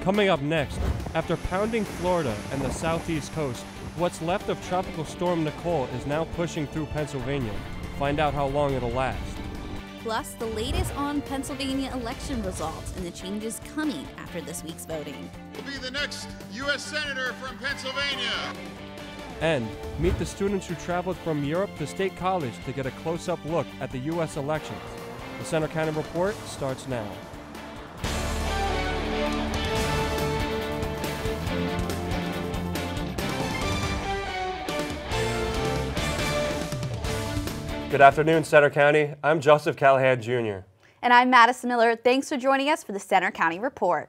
Coming up next, after pounding Florida and the southeast coast, what's left of Tropical Storm Nicole is now pushing through Pennsylvania. Find out how long it'll last. Plus, the latest on Pennsylvania election results and the changes coming after this week's voting. Will be the next U.S. Senator from Pennsylvania. And meet the students who traveled from Europe to State College to get a close-up look at the U.S. elections. The Center County Report starts now. Good afternoon, Center County. I'm Joseph Callahan, Jr. And I'm Madison Miller. Thanks for joining us for the Center County Report.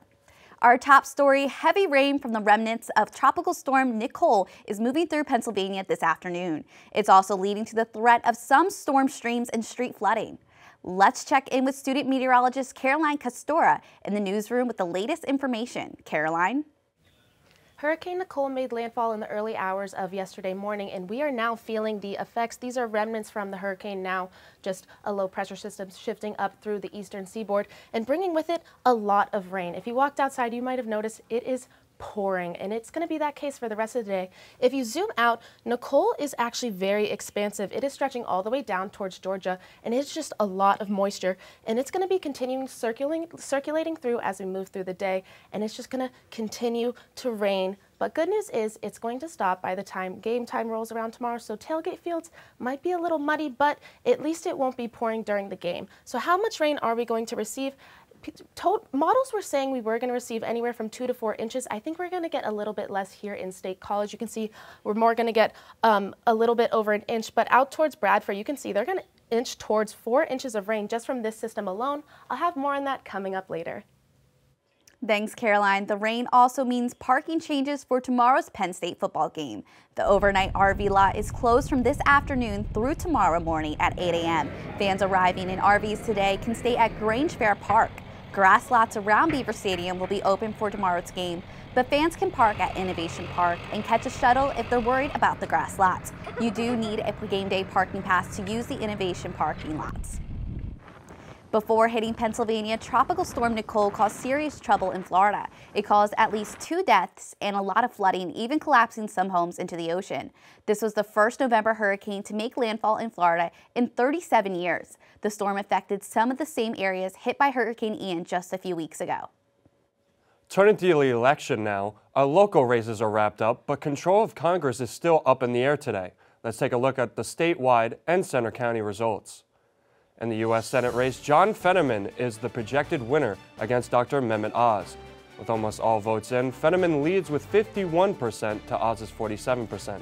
Our top story, heavy rain from the remnants of Tropical Storm Nicole is moving through Pennsylvania this afternoon. It's also leading to the threat of some storm streams and street flooding. Let's check in with student meteorologist Caroline Castora in the newsroom with the latest information. Caroline? Hurricane Nicole made landfall in the early hours of yesterday morning, and we are now feeling the effects. These are remnants from the hurricane now, just a low pressure system shifting up through the eastern seaboard and bringing with it a lot of rain. If you walked outside, you might have noticed it is pouring, and it's going to be that case for the rest of the day. If you zoom out, Nicole is actually very expansive. It is stretching all the way down towards Georgia, and it's just a lot of moisture, and it's going to be continuing circulating through as we move through the day, and it's just going to continue to rain. But good news is it's going to stop by the time game time rolls around tomorrow, so tailgate fields might be a little muddy, but at least it won't be pouring during the game. So how much rain are we going to receive? Models were saying we were going to receive anywhere from 2 to 4 inches. I think we're going to get a little bit less here in State College. You can see we're more going to get a little bit over an inch, but out towards Bradford, you can see they're going to inch towards 4 inches of rain just from this system alone. I'll have more on that coming up later. Thanks, Caroline. The rain also means parking changes for tomorrow's Penn State football game. The overnight RV lot is closed from this afternoon through tomorrow morning at 8 a.m. Fans arriving in RVs today can stay at Grange Fair Park. Grass lots around Beaver Stadium will be open for tomorrow's game, but fans can park at Innovation Park and catch a shuttle if they're worried about the grass lots. You do need a game day parking pass to use the Innovation parking lots. Before hitting Pennsylvania, Tropical Storm Nicole caused serious trouble in Florida. It caused at least 2 deaths and a lot of flooding, even collapsing some homes into the ocean. This was the first November hurricane to make landfall in Florida in 37 years. The storm affected some of the same areas hit by Hurricane Ian just a few weeks ago. Turning to the election now, our local races are wrapped up, but control of Congress is still up in the air today. Let's take a look at the statewide and Center County results. In the U.S. Senate race, John Fetterman is the projected winner against Dr. Mehmet Oz. With almost all votes in, Fetterman leads with 51% to Oz's 47%.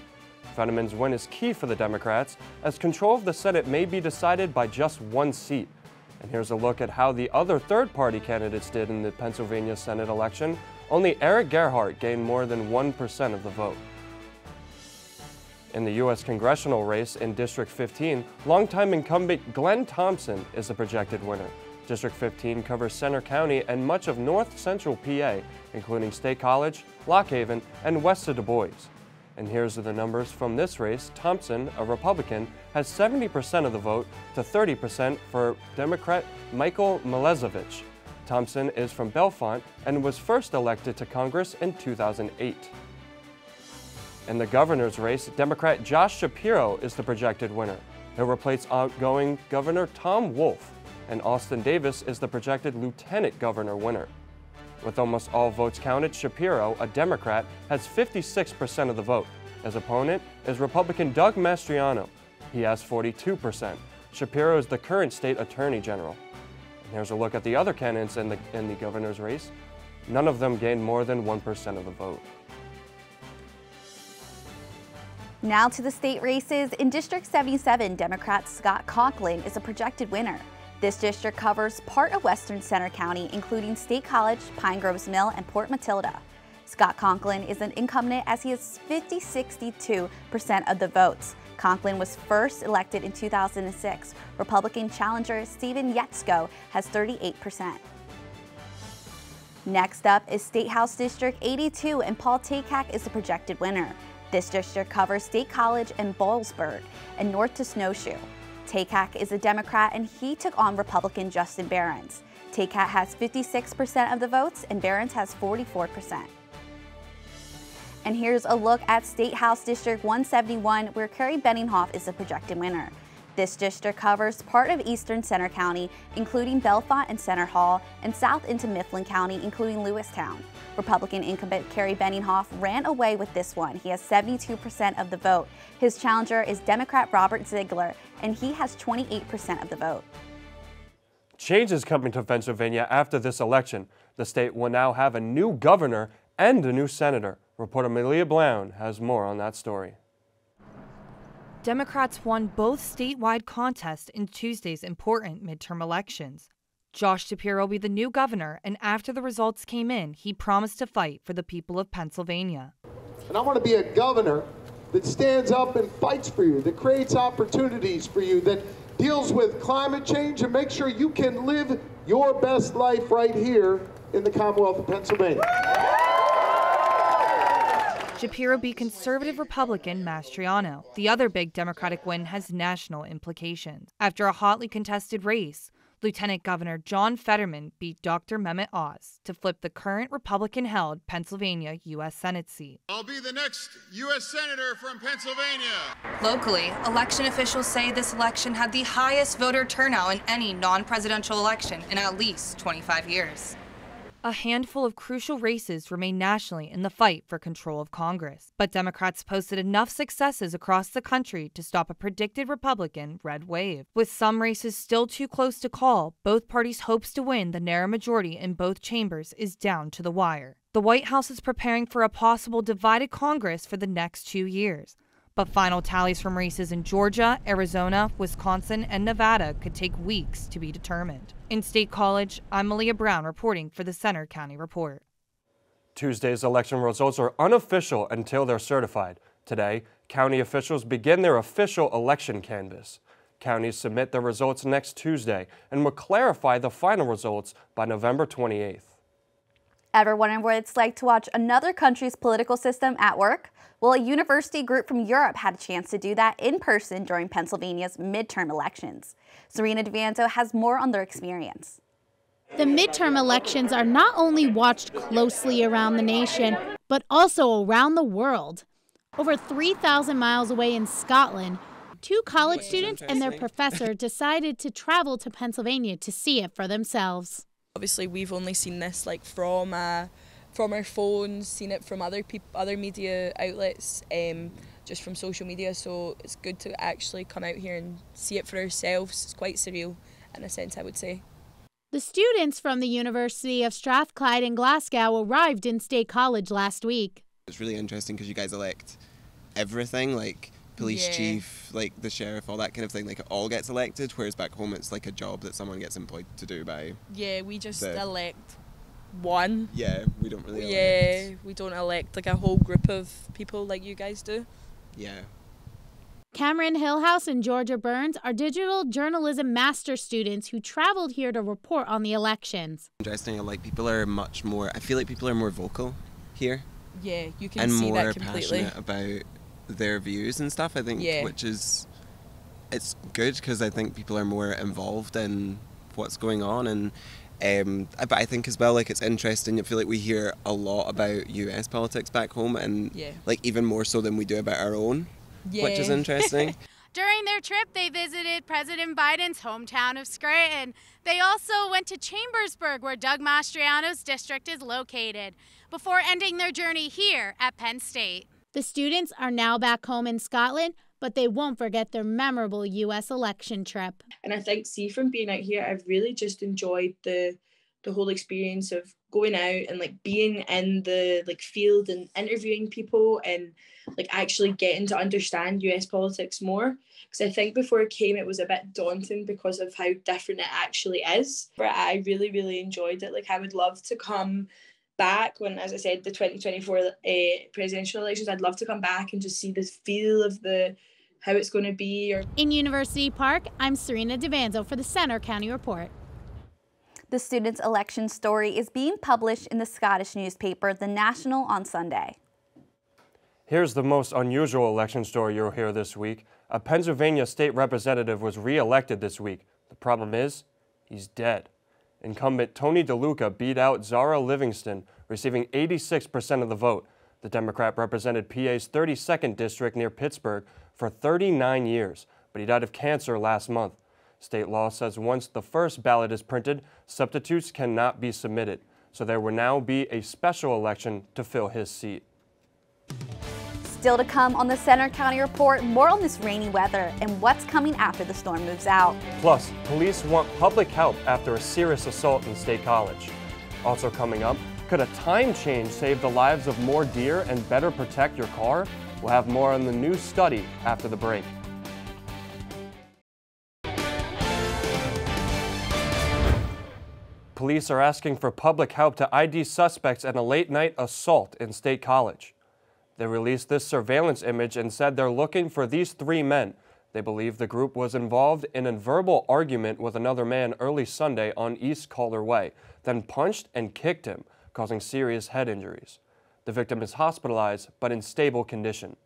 Fetterman's win is key for the Democrats, as control of the Senate may be decided by just 1 seat. And here's a look at how the other third-party candidates did in the Pennsylvania Senate election. Only Eric Gerhardt gained more than 1% of the vote. In the U.S. congressional race in District 15, longtime incumbent Glenn Thompson is the projected winner. District 15 covers Center County and much of north-central PA, including State College, Lock Haven, and west of Du Bois. And here's the numbers from this race. Thompson, a Republican, has 70% of the vote to 30% for Democrat Michael Malezovich. Thompson is from Bellefonte and was first elected to Congress in 2008. In the governor's race, Democrat Josh Shapiro is the projected winner. He'll replace outgoing Governor Tom Wolf, and Austin Davis is the projected lieutenant governor winner. With almost all votes counted, Shapiro, a Democrat, has 56% of the vote. His opponent is Republican Doug Mastriano. He has 42%. Shapiro is the current state attorney general. And here's a look at the other candidates in the governor's race. None of them gained more than 1% of the vote. Now to the state races. In District 77, Democrat Scott Conklin is a projected winner. This district covers part of western Center County, including State College, Pine Groves Mill, and Port Matilda. Scott Conklin is an incumbent as he has 62% of the votes. Conklin was first elected in 2006. Republican challenger Stephen Yetsko has 38%. Next up is State House District 82, and Paul Takak is the projected winner. This district covers State College and Boalsburg and north to Snowshoe. Takak is a Democrat, and he took on Republican Justin Behrens. Taycat has 56% of the votes and Barron's has 44%. And here's a look at State House District 171, where Carrie Benninghoff is the projected winner. This district covers part of eastern Centre County, including Bellefonte and Center Hall, and south into Mifflin County, including Lewistown. Republican incumbent Carrie Benninghoff ran away with this one. He has 72% of the vote. His challenger is Democrat Robert Ziegler, and he has 28% of the vote. Change is coming to Pennsylvania after this election. The state will now have a new governor and a new senator. Reporter Malia Brown has more on that story. Democrats won both statewide contests in Tuesday's important midterm elections. Josh Shapiro will be the new governor, and after the results came in, he promised to fight for the people of Pennsylvania. And I want to be a governor that stands up and fights for you, that creates opportunities for you, that deals with climate change and makes sure you can live your best life right here in the Commonwealth of Pennsylvania. Shapiro beat conservative Republican Mastriano. The other big Democratic win has national implications. After a hotly contested race, Lieutenant Governor John Fetterman beat Dr. Mehmet Oz to flip the current Republican-held Pennsylvania U.S. Senate seat. I'll be the next U.S. Senator from Pennsylvania. Locally, election officials say this election had the highest voter turnout in any non-presidential election in at least 25 years. A handful of crucial races remain nationally in the fight for control of Congress, but Democrats posted enough successes across the country to stop a predicted Republican red wave. With some races still too close to call, both parties' hopes to win the narrow majority in both chambers is down to the wire. The White House is preparing for a possible divided Congress for the next 2 years. But final tallies from races in Georgia, Arizona, Wisconsin, and Nevada could take weeks to be determined. In State College, I'm Malia Brown reporting for the Centre County Report. Tuesday's election results are unofficial until they're certified. Today, county officials begin their official election canvass. Counties submit their results next Tuesday and will clarify the final results by November 28th. Ever wondering what it's like to watch another country's political system at work? Well, a university group from Europe had a chance to do that in person during Pennsylvania's midterm elections. Serena DeVanzo has more on their experience. The midterm elections are not only watched closely around the nation, but also around the world. Over 3,000 miles away in Scotland, 2 college students and their professor decided to travel to Pennsylvania to see it for themselves. Obviously, we've only seen this from our phones, seen it from other media outlets, just from social media. So it's good to actually come out here and see it for ourselves. It's quite surreal in a sense, I would say. The students from the University of Strathclyde in Glasgow arrived in State College last week. It's really interesting because you guys elect everything, like police chief, like the sheriff, all that kind of thing, like it all gets elected, whereas back home it's like a job that someone gets employed to do by... Yeah, we just elect one. Yeah, we don't really elect. Yeah, we don't elect like a whole group of people like you guys do. Yeah. Cameron Hillhouse and Georgia Burns are digital journalism master students who traveled here to report on the elections. Interesting, like people are much more, I feel like people are more vocal here. Yeah, you can see that completely. And more passionate about their views and stuff, I think, which is, it's good because I think people are more involved in what's going on, and but I think as well, like it's interesting, I feel like we hear a lot about US politics back home, and like even more so than we do about our own, which is interesting. During their trip, they visited President Biden's hometown of Scranton. They also went to Chambersburg, where Doug Mastriano's district is located, before ending their journey here at Penn State. The students are now back home in Scotland, but they won't forget their memorable U.S. election trip. And I think, from being out here, I've really just enjoyed the whole experience of going out and like being in the field and interviewing people and like actually getting to understand US politics more. Because I think before it came, it was a bit daunting because of how different it actually is. But I really, really enjoyed it. Like I would love to come back when, as I said, the 2024 presidential elections, I'd love to come back and just see the feel of how it's going to be. In University Park, I'm Serena DeVanzo for the Centre County Report. The students' election story is being published in the Scottish newspaper, The National, on Sunday. Here's the most unusual election story you'll hear this week. A Pennsylvania state representative was re-elected this week. The problem is, he's dead. Incumbent Tony DeLuca beat out Zara Livingston, receiving 86% of the vote. The Democrat represented PA's 32nd district near Pittsburgh for 39 years, but he died of cancer last month. State law says once the first ballot is printed, substitutes cannot be submitted, so there will now be a special election to fill his seat. Still to come on the Center County Report, more on this rainy weather and what's coming after the storm moves out. Plus, police want public help after a serious assault in State College. Also coming up, could a time change save the lives of more deer and better protect your car? We'll have more on the new study after the break. Police are asking for public help to ID suspects in a late-night assault in State College. They released this surveillance image and said they're looking for these 3 men. They believe the group was involved in a verbal argument with another man early Sunday on East Calder Way, then punched and kicked him, causing serious head injuries. The victim is hospitalized but in stable condition.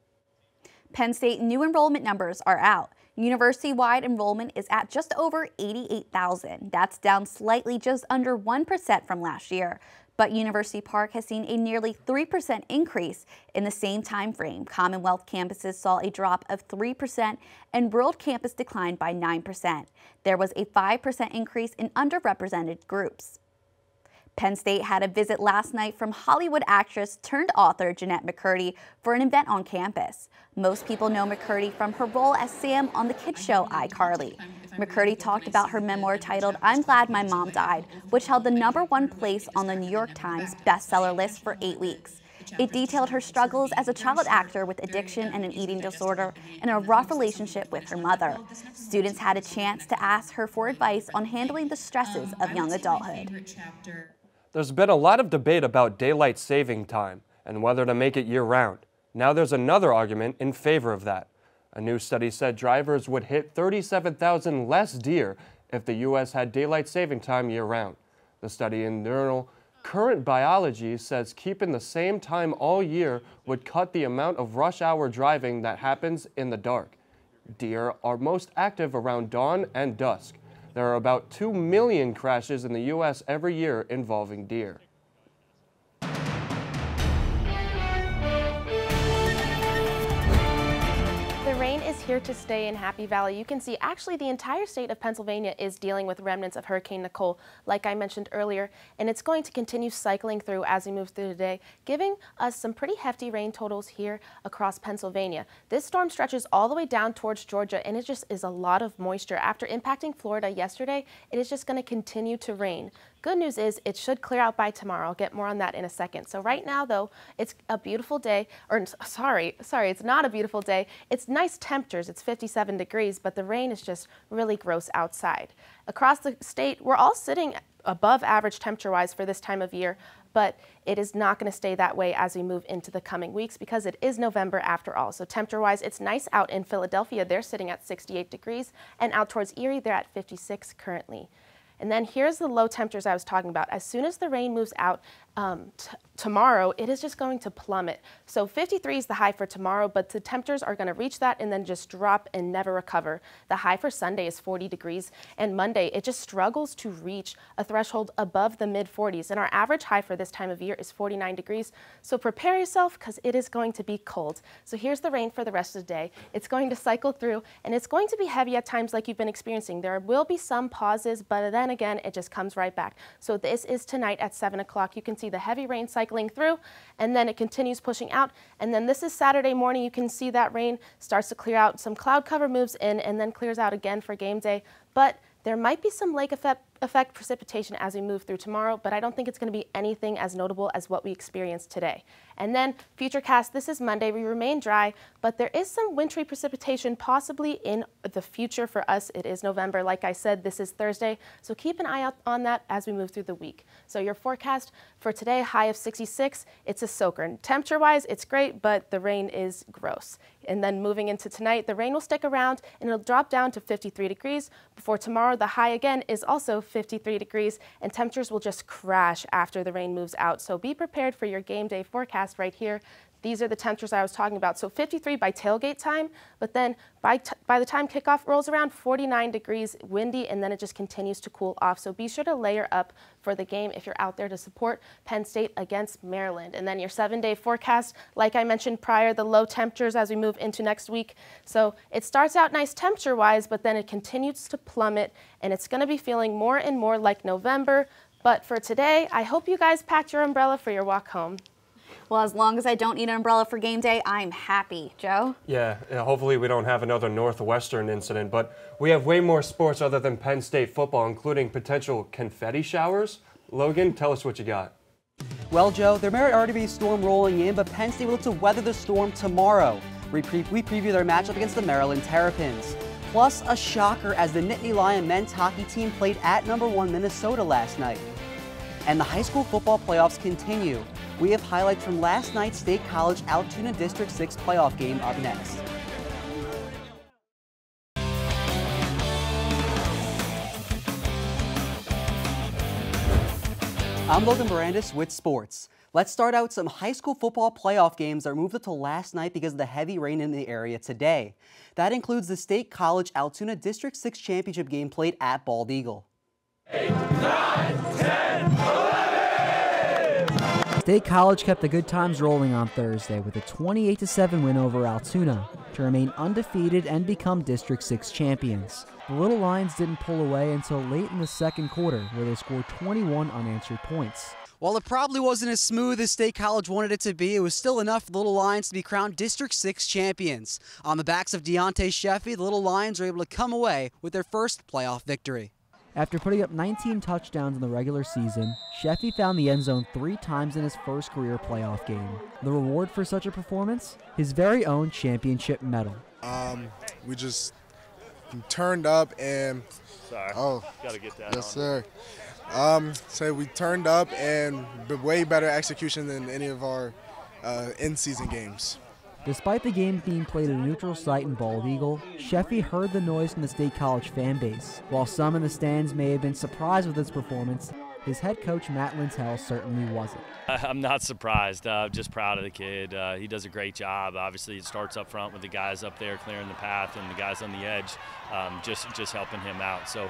Penn State new enrollment numbers are out. University-wide enrollment is at just over 88,000. That's down slightly, just under 1% from last year. But University Park has seen a nearly 3% increase in the same time frame. Commonwealth campuses saw a drop of 3% and World Campus declined by 9%. There was a 5% increase in underrepresented groups. Penn State had a visit last night from Hollywood actress turned author Jennette McCurdy for an event on campus. Most people know McCurdy from her role as Sam on the kids show iCarly. McCurdy talked about her memoir titled I'm Glad My Mom Died, which held the #1 place on the New York Times bestseller list for 8 weeks. It detailed her struggles as a child actor with addiction and an eating disorder and a rough relationship with her mother. Students had a chance to ask her for advice on handling the stresses of young adulthood. There's been a lot of debate about daylight saving time and whether to make it year-round. Now there's another argument in favor of that. A new study said drivers would hit 37,000 less deer if the U.S. had daylight saving time year-round. The study in journal Current Biology says keeping the same time all year would cut the amount of rush hour driving that happens in the dark. Deer are most active around dawn and dusk. There are about 2 million crashes in the U.S. every year involving deer. The rain is here to stay in Happy Valley. You can see actually the entire state of Pennsylvania is dealing with remnants of Hurricane Nicole, like I mentioned earlier, and it's going to continue cycling through as we move through the day, giving us some pretty hefty rain totals here across Pennsylvania. This storm stretches all the way down towards Georgia, and it just is a lot of moisture. After impacting Florida yesterday, it is just going to continue to rain. Good news is it should clear out by tomorrow. I'll get more on that in a second. So right now, though, it's a beautiful day, or sorry, it's not a beautiful day. It's nice temperatures. It's 57 degrees, but the rain is just really gross outside. Across the state, we're all sitting above average temperature-wise for this time of year, but it is not going to stay that way as we move into the coming weeks because it is November after all. So temperature-wise, it's nice out in Philadelphia. They're sitting at 68 degrees, and out towards Erie, they're at 56 currently. And then here's the low temperatures I was talking about. As soon as the rain moves out tomorrow, it is just going to plummet. So 53 is the high for tomorrow, but the temperatures are going to reach that and then just drop and never recover. The high for Sunday is 40 degrees, and Monday, it just struggles to reach a threshold above the mid-40s. And our average high for this time of year is 49 degrees. So prepare yourself because it is going to be cold. So here's the rain for the rest of the day. It's going to cycle through, and it's going to be heavy at times like you've been experiencing. There will be some pauses, but then again, it just comes right back. So this is tonight at 7 o'clock. You can see the heavy rain cycling through, and then it continues pushing out. And then this is Saturday morning. You can see that rain starts to clear out. Some cloud cover moves in and then clears out again for game day. But there might be some lake effect precipitation as we move through tomorrow, but I don't think it's going to be anything as notable as what we experienced today. And then Futurecast, this is Monday. We remain dry, but there is some wintry precipitation possibly in the future for us. It is November. Like I said, this is Thursday, so keep an eye out on that as we move through the week. So your forecast for today, high of 66. It's a soaker. Temperature-wise, it's great, but the rain is gross. And then moving into tonight, the rain will stick around and it'll drop down to 53 degrees. Before tomorrow, the high again is also 53 degrees, and temperatures will just crash after the rain moves out. So be prepared for your game day forecast right here. these are the temperatures I was talking about. So 53 by tailgate time, but then by the time kickoff rolls around, 49 degrees, windy, and then it just continues to cool off. So be sure to layer up for the game if you're out there to support Penn State against Maryland. And then your 7-day forecast, like I mentioned prior, the low temperatures as we move into next week. So it starts out nice temperature-wise, but then it continues to plummet, and it's going to be feeling more and more like November. But for today, I hope you guys packed your umbrella for your walk home. Well, as long as I don't need an umbrella for game day, I'm happy. Joe? Yeah, hopefully we don't have another Northwestern incident, but we have way more sports other than Penn State football, including potential confetti showers. Logan, tell us what you got. Well, Joe, there may already be a storm rolling in, but Penn State will look to weather the storm tomorrow. We preview their matchup against the Maryland Terrapins. Plus, a shocker as the Nittany Lion men's hockey team played at #1 Minnesota last night. And the high school football playoffs continue. We have highlights from last night's State College Altoona District 6 playoff game up next. I'm Logan Barandis with sports. Let's start out with some high school football playoff games that were moved up to last night because of the heavy rain in the area today. That includes the State College Altoona District 6 championship game played at Bald Eagle. 8, 9, 10, 11! State College kept the good times rolling on Thursday with a 28-7 win over Altoona to remain undefeated and become District 6 champions. The Little Lions didn't pull away until late in the second quarter, where they scored 21 unanswered points. While it probably wasn't as smooth as State College wanted it to be, it was still enough for the Little Lions to be crowned District 6 champions. On the backs of Deontay Sheffy, the Little Lions were able to come away with their first playoff victory. After putting up 19 touchdowns in the regular season, Sheffy found the end zone 3 times in his first career playoff game. The reward for such a performance? His very own championship medal. We just turned up and... Sorry. Oh, gotta get that yes, on. Sir. So we turned up and way better execution than any of our in-season games. Despite the game being played at a neutral site in Bald Eagle, Sheffy heard the noise from the State College fan base. While some in the stands may have been surprised with his performance, his head coach Matt Lintel certainly wasn't. I'm not surprised, just proud of the kid. He does a great job. Obviously it starts up front with the guys up there clearing the path and the guys on the edge just helping him out. So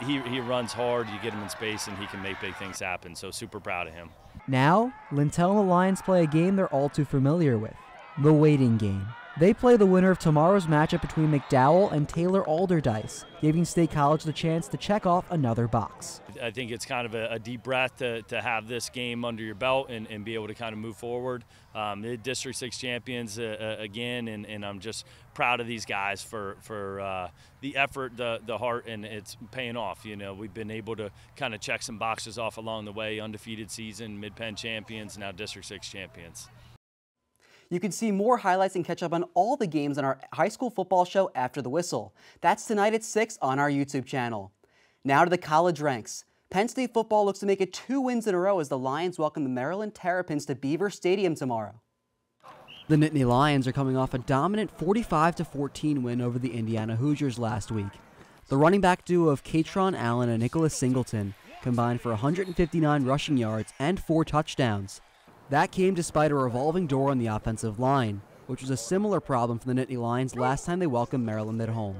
he runs hard, you get him in space and he can make big things happen, so super proud of him. Now, Lintel and the Lions play a game they're all too familiar with, the waiting game. They play the winner of tomorrow's matchup between McDowell and Taylor Alderdice, giving State College the chance to check off another box. I think it's kind of a deep breath to have this game under your belt and be able to kind of move forward. The District 6 champions again, and I'm just proud of these guys for the effort, the heart, and it's paying off. You know, we've been able to kind of check some boxes off along the way, undefeated season, Mid-Penn champions, now District 6 champions. You can see more highlights and catch up on all the games on our high school football show After the Whistle. That's tonight at 6 on our YouTube channel. Now to the college ranks. Penn State football looks to make it 2 wins in a row as the Lions welcome the Maryland Terrapins to Beaver Stadium tomorrow. The Nittany Lions are coming off a dominant 45-14 win over the Indiana Hoosiers last week. The running back duo of Katron Allen and Nicholas Singleton combined for 159 rushing yards and 4 touchdowns. That came despite a revolving door on the offensive line, which was a similar problem for the Nittany Lions last time they welcomed Maryland at home.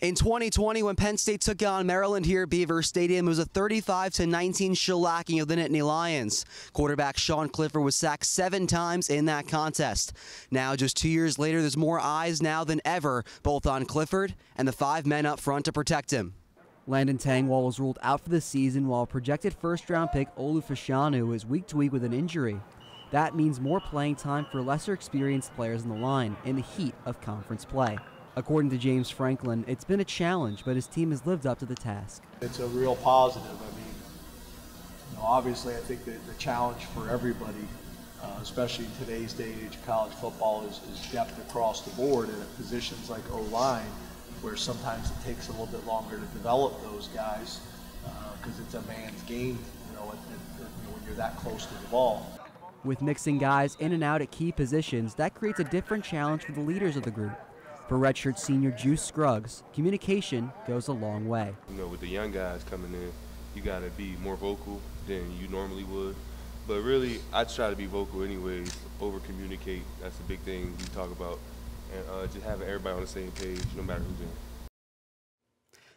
In 2020, when Penn State took on Maryland here at Beaver Stadium, it was a 35-19 shellacking of the Nittany Lions. Quarterback Sean Clifford was sacked 7 times in that contest. Now, just 2 years later, there's more eyes now than ever, both on Clifford and the 5 men up front to protect him. Landon Tangwall was ruled out for the season, while projected first-round pick Olu Fashanu is week-to-week with an injury. That means more playing time for lesser experienced players in the line in the heat of conference play. According to James Franklin, it's been a challenge, but his team has lived up to the task. It's a real positive. I mean, obviously I think that the challenge for everybody, especially in today's day and age of college football, is depth across the board, and at positions like O-line, where sometimes it takes a little bit longer to develop those guys because it's a man's game, when you're that close to the ball. With mixing guys in and out at key positions, that creates a different challenge for the leaders of the group. For redshirt senior Juice Scruggs, communication goes a long way. With the young guys coming in, you got to be more vocal than you normally would. But really, I try to be vocal anyways over communicate. That's the big thing we talk about, and just having everybody on the same page, no matter who's in.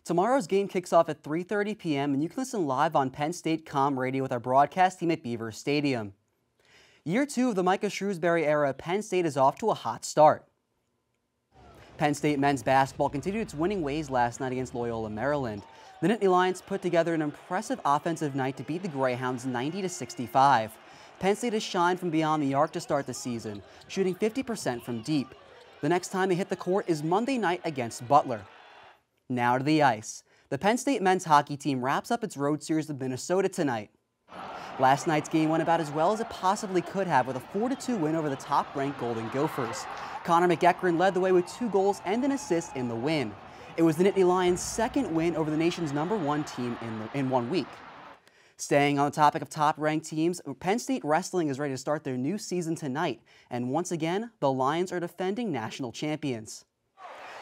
Tomorrow's game kicks off at 3:30 p.m. and you can listen live on Penn State Comm Radio with our broadcast team at Beaver Stadium. Year 2 of the Micah Shrewsbury era, Penn State is off to a hot start. Penn State men's basketball continued its winning ways last night against Loyola, Maryland. The Nittany Lions put together an impressive offensive night to beat the Greyhounds 90-65. Penn State has shined from beyond the arc to start the season, shooting 50% from deep. The next time they hit the court is Monday night against Butler. Now to the ice. The Penn State men's hockey team wraps up its road series with Minnesota tonight. Last night's game went about as well as it possibly could have with a 4-2 win over the top-ranked Golden Gophers. Connor McEachern led the way with 2 goals and an assist in the win. It was the Nittany Lions' second win over the nation's #1 team in 1 week. Staying on the topic of top-ranked teams, Penn State Wrestling is ready to start their new season tonight, and once again, the Lions are defending national champions.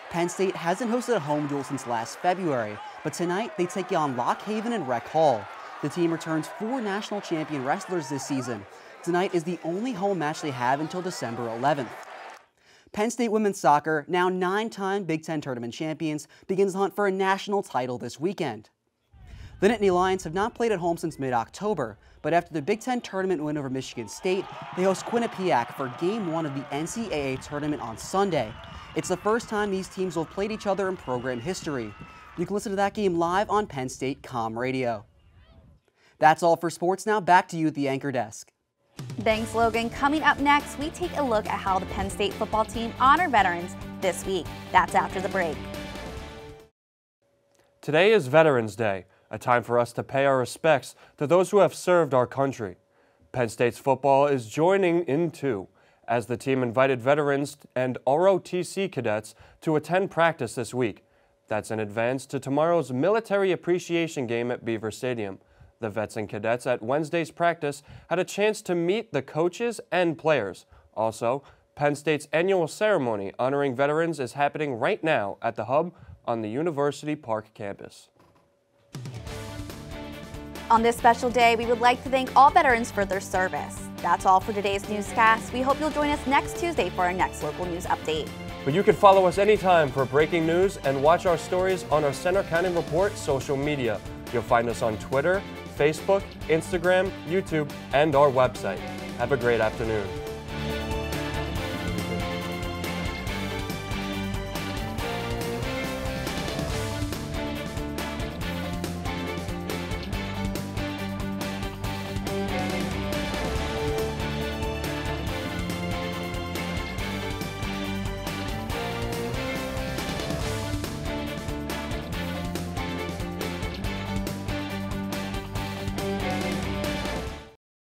Penn State hasn't hosted a home duel since last February, but tonight they take on Lock Haven and Rec Hall. The team returns 4 national champion wrestlers this season. Tonight is the only home match they have until December 11th. Penn State women's soccer, now 9-time Big Ten tournament champions, begins the hunt for a national title this weekend. The Nittany Lions have not played at home since mid-October, but after the Big Ten tournament win over Michigan State, they host Quinnipiac for Game 1 of the NCAA tournament on Sunday. It's the first time these teams will have played each other in program history. You can listen to that game live on Penn State Comm Radio. That's all for sports. Now back to you at the anchor desk. Thanks, Logan. Coming up next, we take a look at how the Penn State football team honor veterans this week. That's after the break. Today is Veterans Day, a time for us to pay our respects to those who have served our country. Penn State's football is joining in too, as the team invited veterans and ROTC cadets to attend practice this week. That's in advance to tomorrow's military appreciation game at Beaver Stadium. The vets and cadets at Wednesday's practice had a chance to meet the coaches and players. Also, Penn State's annual ceremony honoring veterans is happening right now at the Hub on the University Park campus. On this special day, we would like to thank all veterans for their service. That's all for today's newscast. We hope you'll join us next Tuesday for our next local news update. But you can follow us anytime for breaking news and watch our stories on our Center County Report social media. You'll find us on Twitter, Facebook, Instagram, YouTube, and our website. Have a great afternoon.